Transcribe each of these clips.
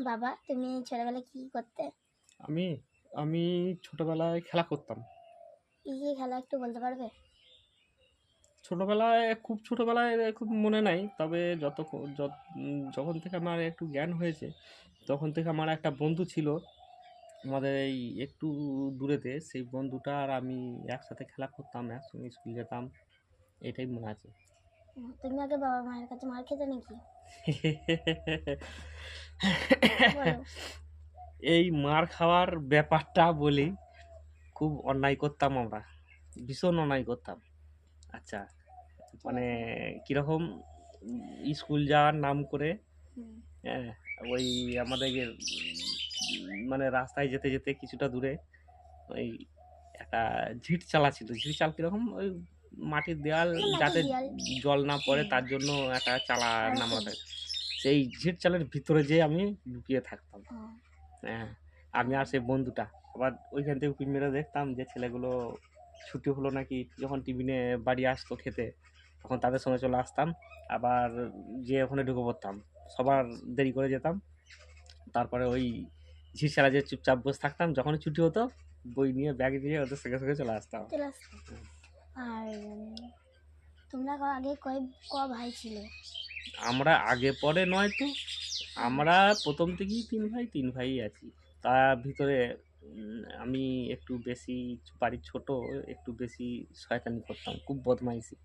বাবা, তুমি ছোটবেলায় কি করতে? আমি আমি ছোটবেলায় খেলা করতাম। কি কি খেলা একটু বলতে পারবে? খুব ছোটবেলায় খুব মনে নাই, তবে যখন থেকে আমার একটু জ্ঞান হয়েছে তখন থেকে আমার একটা বন্ধু ছিল আমাদের এই একটু দূরেতে। সেই বন্ধুটা আর আমি একসাথে খেলা করতাম, একসঙ্গে স্কুল যেতাম, এটাই মনে আছে। তুমি আগে বাবা মায়ের কাছে মার খেতে নাকি? বলো। এই মার খাওয়ার ব্যাপারটা বলি, খুব অন্যায় করতাম আমরা, ভীষণ অন্যায় করতাম। আচ্ছা, মানে কীরকম, স্কুল যাওয়ার নাম করে, হ্যাঁ, ওই আমাদের মানে রাস্তায় যেতে যেতে কিছুটা দূরে ওই একটা ঝিট চালা ছিল। ঝিট চাল কীরকম, ওই মাটির দেয়াল, যাতে জল না পড়ে তার জন্য একটা চালা নামানো থাকে। সেই ঝিট চালের ভিতরে যেয়ে আমি লুকিয়ে থাকতাম। হ্যাঁ, আমি আর সেই বন্ধুটা আবার ওইখান থেকে উঁকি মেরে দেখতাম যে ছেলেগুলো ছুটি হলো নাকি, যখন টিফিনে বাড়ি আসতো খেতে তখন তাদের সঙ্গে চলে আসতাম, আবার যে ওখানে ঢুকে পড়তাম, সবার দেরি করে যেতাম। তারপরে ওই ঝিরছাড়া যে চুপচাপ বসে থাকতাম, যখনই ছুটি হতো বই নিয়ে ব্যাগ নিয়ে ওদের সঙ্গে সঙ্গে চলে আসতাম। আর তোমরা আগে ক ভাই ছিলে? আমরা আগে পরে নয় তো, আমরা প্রথম থেকেই তিন ভাই আছি। তার ভিতরে আমি একটু বেশি, বাড়ির ছোট, একটু বেশি শয়তানি করতাম, খুব বদমাইশি।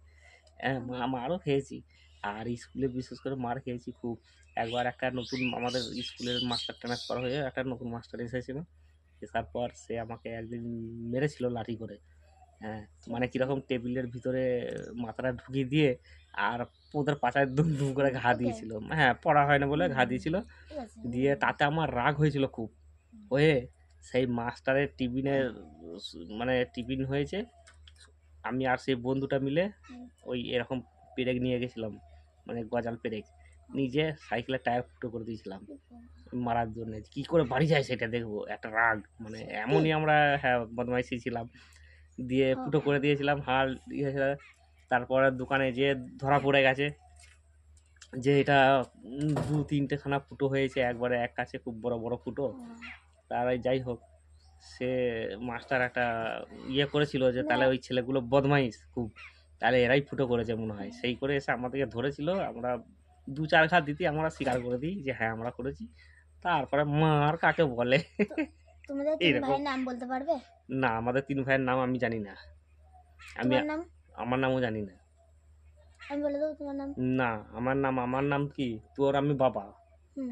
হ্যাঁ, মারও খেয়েছি, আর স্কুলে বিশেষ করে মার খেয়েছি খুব। একবার একটা নতুন, আমাদের স্কুলের মাস্টার ট্রান্সফার হয়ে একটা নতুন মাস্টার এসেছিল, আসার পর সে আমাকে একদিন মেরেছিল লাঠি করে। হ্যাঁ, মানে কীরকম, টেবিলের ভিতরে মাথাটা ঢুকিয়ে দিয়ে আর ওদের পাছায় দুম দুম করে ঘা দিয়েছিল। হ্যাঁ, পড়া হয় না বলে ঘা দিয়েছিল। দিয়ে তাতে আমার রাগ হয়েছিল খুব, হয়ে সেই মাস্টারের টিফিনের, মানে টিফিন হয়েছে, আমি আর সেই বন্ধুটা মিলে ওই এরকম পেরেক নিয়ে গেছিলাম, মানে গজাল পেরেক, নিজে সাইকেলের টায়ার ফুটো করে দিয়েছিলাম মারার জন্য। কী করে বাড়ি যায় সেটা দেখবো, একটা রাগ, মানে এমনই আমরা, হ্যাঁ, বদমাইশি ছিলাম। দিয়ে ফুটো করে দিয়েছিলাম হাল ইয়ে। তারপরে দোকানে যেয়ে ধরা পড়ে গেছে যে এটা 2-3টে খানা ফুটো হয়েছে একবারে, এক কাছে খুব বড় বড় ফুটো। তার যাই হোক, সে মাস্টার একটা ইয়ে করেছিল যে তাহলে ওই ছেলেগুলো বদমাইশ খুব, তাহলে এরাই ফুটো করেছে মনে হয়, সেই করে এসে আমাদেরকে ধরেছিল। আমরা 2-4 ঘা দিতে আমরা স্বীকার করে দিই যে হ্যাঁ আমরা করেছি। তারপরে মার কাকে বলে। তোমাদের 3 ভাইয়ের নাম বলতে পারবে? না, আমাদের 3 ভাইয়ের নাম আমি জানি না। আমার নামও জানি না। আমি বলে দেবো তোমার নাম? না, আমার নাম কি, তোর আমি বাবা,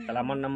তাহলে আমার নাম